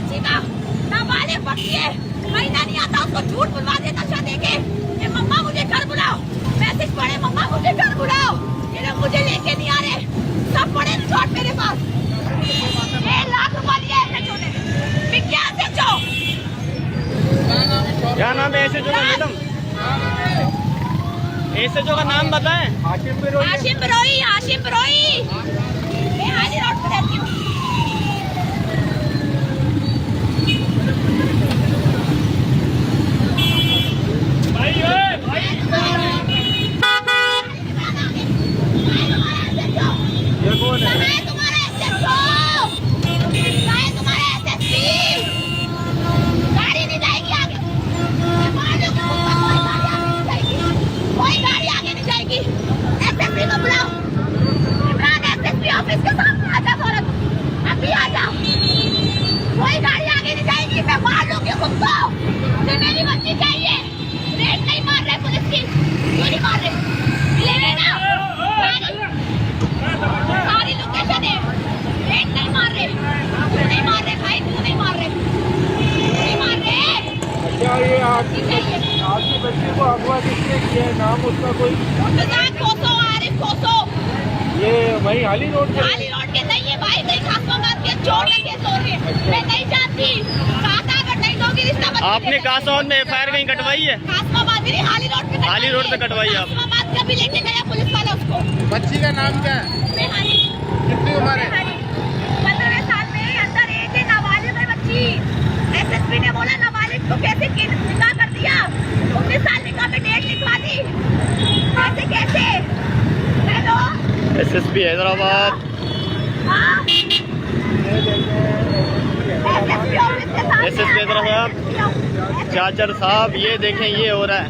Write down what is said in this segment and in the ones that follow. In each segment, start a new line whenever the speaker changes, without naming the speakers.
बच्ची का नाबालिग बच्ची है, महीना नहीं आता उसको झूठ बुलवा देता शादी के कि मम्मा मुझे घर बुलाओ, मैसेज पढ़े मम्मा मुझे घर बुलाओ, ये लोग मुझे लेके नहीं आ रहे, सब पड़े रिजॉर्ट मेरे पास। 1 लाख रुपया लिया SHO ने। विज्ञान SHO।
क्या नाम है SHO का मैडम? SHO का नाम बताएं।
हाशिम बिरोई। मैं हाजी रोड पे रहती हूँ।
ये कौन है?
तुम्हारा SHO, तुम्हारा SSP। गाड़ी नहीं जाएगी आगे, कोई गाड़ी आगे नहीं जाएगी। SSP को बुलाओ, इमरान SSP ऑफिस के सामने आ जा फौरन, अभी आ जाओ। कोई गाड़ी आगे नहीं जाएगी, मैं मार लूंगी खुद को। मुझे मेरी बच्ची चाहिए। रेड नहीं मार रहे पुलिस की, क्यों नहीं मार रहे? ले लेना सारी लोकेशन है, रेड नहीं मार रहे, क्यों नहीं मार रहे भाई, क्यों नहीं मार रहे, नहीं मार रहे।
क्या ये आपकी बच्ची को अगवा किसने किया है? नाम उसका कोई?
आरिफ खोसो।
ये वही हाली रोड
के नहीं है भाई, कहीं खासमाबाद के चोर लगे चोर है। मैं नहीं जानती, कहा अगर नहीं दोगी रिश्ता मत।
आपने खासमाबाद में FIR कहीं कटवाई है?
खासमाबाद नहीं, हाली रोड पे
कटवाई आप?
खासमाबाद का भी लेके गया पुलिस वाला उसको।
बच्ची का नाम क्या है? कितनी उम्र है?
15वें साल में, अंदर एज है, नाबालिग है बच्ची। SSP ने बोला नाबालिग को कैसे निकाह कर दिया, 19 साल निकाह में डेट लिखवा दी, कैसे? Hello
SSP Hyderabad. SSP Hyderabad Chachar साहब, ये देखें ये हो रहा है।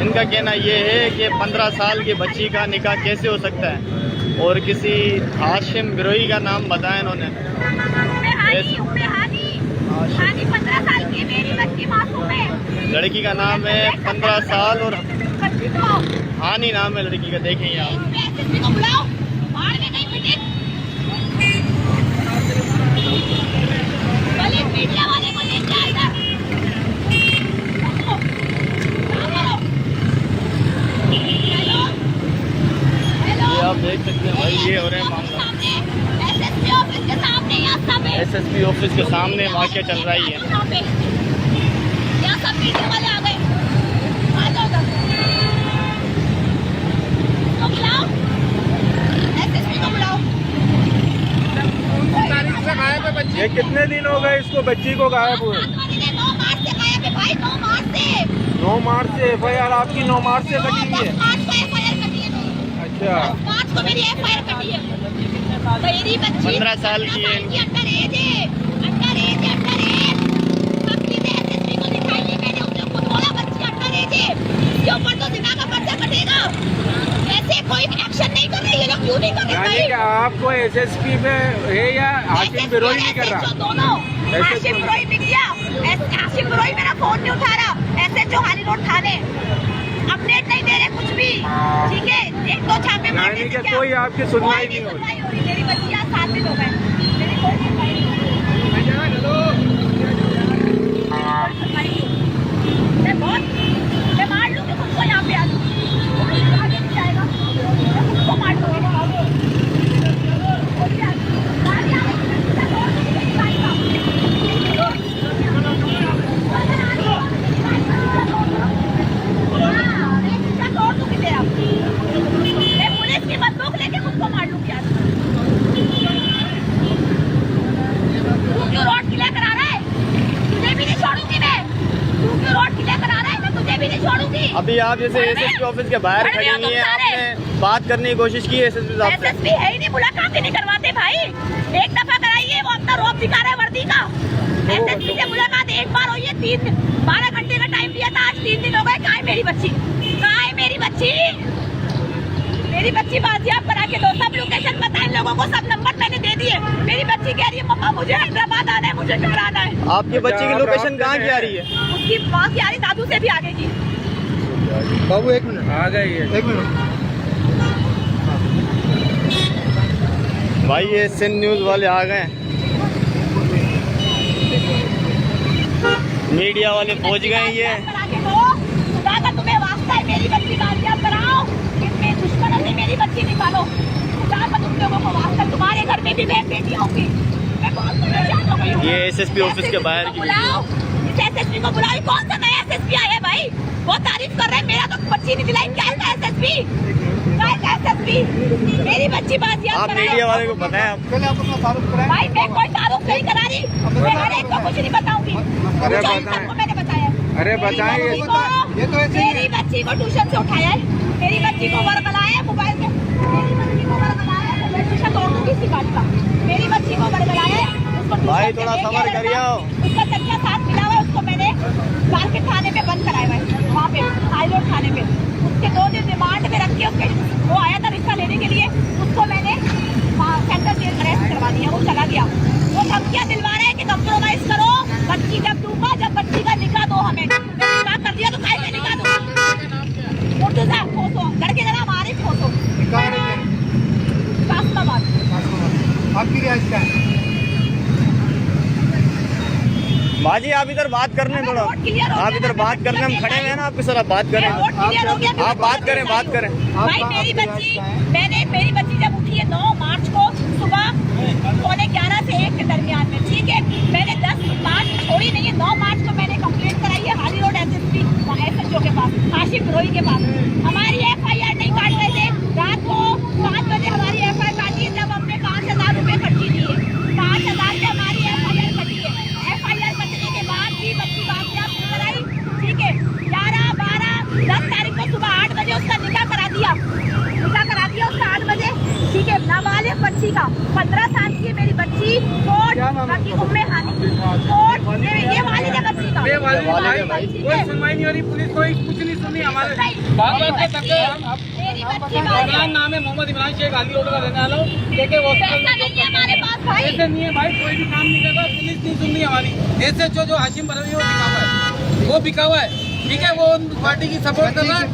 इनका कहना ये है कि 15 साल की बच्ची का निकाह कैसे हो सकता है, और किसी हाशिम बिरोई का नाम बताया इन्होंने।
हानी 15 साल की मेरी बच्ची मासूम है।
लड़की का नाम है 15 साल और हानी नाम है लड़की का। देखें आप,
SSP को बुलाओ, बाहर में नहीं मीटिंग, मीडिया वाले को लेके आ इधर। हेलो
ये आप देख सकते हैं भाई, ये हो रहे हैं मामला।
SSP ऑफिस के सामने, यहाँ सब है।
SSP ऑफिस के सामने वाक़या चल रही है।
यहाँ सब मीडिया वाले आ गए, आ जाओ उधर। तो बुलाओ, SSP को बुलाओ।
ये कितने दिन हो गए इसको, बच्ची को गायब हुए?
9 मार्च से गायब है भाई, 9 मार्च से।
9 मार्च से FIR आपकी 9 मार्च से कटी है?
5 को FIR कटी है।
अच्छा,
5 को मेरी FIR कटी है। मेरी बच्ची
15 साल की है।
अंडर एज है। सब चीजें SSP को दिखाई, मैंने उसने खुद बोला बच्ची अंडर एज है, इसके ऊपर तो जिना का पर्चा कटेगा। ऐसे कोई एक्शन नहीं कर रहे ये लोग, क्यों नहीं कर रहे भाई?
आपको SSP में है या हाशिम बिरोई नहीं कर रहा?
दोनों, हाशिम बिरोई बिक गया। हाशिम बिरोई मेरा फोन नहीं उठा रहा। SHO हाली रोड थाने अपडेट नहीं दे रहे कुछ भी, ठीक है? 1-2 छापे मारने से क्या?
कोई आपकी सुनवाई नहीं हो रही।
मेरी बच्ची आज 7 दिन हो गए, मेरी कोई सुनवाई नहीं हो रही। मैं मार लूंगी खुद को, यहाँ पे आ आगे नहीं जाएगा, खुद को मार लूंगी। पुलिस की बंदूक लेके खुद को मार लूंगी आज। क्यों रोड क्लियर करा रहा है? तुझे भी नहीं छोड़ूंगी मैं। तू क्यों रोड क्लियर करा रहा है? मैं तुझे भी नहीं छोड़ूंगी।
अभी आप जैसे SSP ऑफिस के बाहर खड़ी हुई हैं, आपने बात करने की कोशिश की है SSP साहब से?
SSP है ही नहीं, मुलाकात ही नहीं करवाते भाई। एक दफा कराइए, वो अपना रौब दिखा रहा है वर्दी का। SSP से मुलाकात एक बार हुई है, 12 घंटे का टाइम दिया था, आज 3 दिन हो गए। कहाँ है मेरी बच्ची? कहाँ है मेरी बच्ची? मेरी बच्ची बाजियाब करा के दो, सब लोकेशन बताएं लोगों को, सब नंबर मैंने दे दिए। मेरी बच्ची कह रही है मम्मा मुझे हैदराबाद आना है, मुझे घर आना है।
आपकी बच्ची की लोकेशन कहाँ की आ रही है?
उसकी माँ की आ रही, दादू से भी आगे की।
बाबू 1 मिनट आ गई है, 1 मिनट भाई, ये सिंध न्यूज़ वाले आ गए। मीडिया वाले पहुंच गए ये।
खुदा का तुम्हें वास्ता है, मेरी बच्ची कामयाब कराओ, इसमें दुश्मनों से मेरी बच्ची निकालो। खुदा का तुम लोगों को वास्ता, तुम्हारे घर में भी मैं बेटी होंगी। मैं बहुत परेशान हो गई हूँ।
ये एसएसपी ऑफिस के बाहर की
बुलाओ, इस एसएसपी को बुलाओ। कौन सा नया एसएसपी आया है भाई? बहुत तारीफ कर रहे हैं, मेरा तो बच्ची नहीं दिलाई। क्या है एसएसपी? मेरी बच्ची बाजियाब
आप मीडिया वाले को बताएं आप।
पहले आप अपना तारुफ कराएं।
भाई मैं कोई तारुफ नहीं करा रही, मैं हर एक को कुछ नहीं बताऊंगी।
अरे
सबको मैंने बताया।
अरे बताएं, ये तो ऐसे ही है।
मेरी बच्ची को ट्यूशन से उठाया है, मेरी बच्ची को वर्गलाया है मोबाइल से, मेरी बच्ची को वर्गलाया है। मैं ट्यूशन तोड़ दूंगी इसी बात का। मेरी बच्ची को वर्गलाया है, उसको
भाई थोड़ा सबर करिए।
उसका तकिया साथ मिला हुआ है, उसको मैंने मार्केट थाने में बंद कराया हुआ है, वहाँ पे हाईरोड थाने में। उसके 2 दिन रिमांड में रख के उसके वो आया था रिश्ता लेने के लिए, उसको मैंने सेंटर जेल अरेस्ट करवा दिया। वो चला गया। वो धमकियां दिलवा रहे हैं कि कंप्रोमाइज करो, बच्ची जब दूंगा, जब बच्ची का निकाह दो हमें। निकाह कर दिया तो खाई में निकाह दो। उर्दू से फोटो लड़के का नाम आरिफ फोटो, कासमाबाद।
आपकी रिहाइश क्या है?
बाजी आप इधर बात करने थोड़ा, आप इधर बात करने, हम खड़े हैं ना आपके सर, आप बात करें, आप बात करें, बात करें।
भाई मेरी बच्ची जब उठी है 9 मार्च को सुबह 11:15 से 1 के दरमियान में, ठीक है। मैंने 10 मार्च छोड़ी नहीं है, 9 मार्च को मैंने कंप्लेंट कराई है हाली रोड SSO के पास, आशिफ रोई के पास। हमारी FIR नहीं काट रहे थे। रात को 5 बजे हमारी FIR काटी है, जब हमने 5,000 रुपए खर्ची दिए। 5,000 से हमारी FIR कटी है। FIR कटने के बाद भी बच्ची बाजियाब नहीं कराई, ठीक है। 11, 12, 10 तारीख को सुबह 8 बजे उसका निकाह करा दिया उसका 8 बजे, ठीक है। नाबालिग बच्ची का 15 साल की है मेरी बच्ची। कोर्ट बाकी उम्मे हानि कोर्ट ये वाली है बच्ची का,
कोई सुनवाई नहीं हो रही, पुलिस कोई कुछ नहीं सुनी हमारे।
मेरी बच्ची
नाम है मोहम्मद इमरान शेख, आली रोड का रहने वाला हूँ। देखिए वो
पैसा नहीं है हमारे पास भाई,
ऐसे नहीं है भाई, कोई भी काम नहीं कर रहा, पुलिस नहीं सुन रही हमारी। SHO जो हाशिम बरवी वो बिका हुआ है, ठीक है। वो पार्टी की सपोर्ट कर रहा है।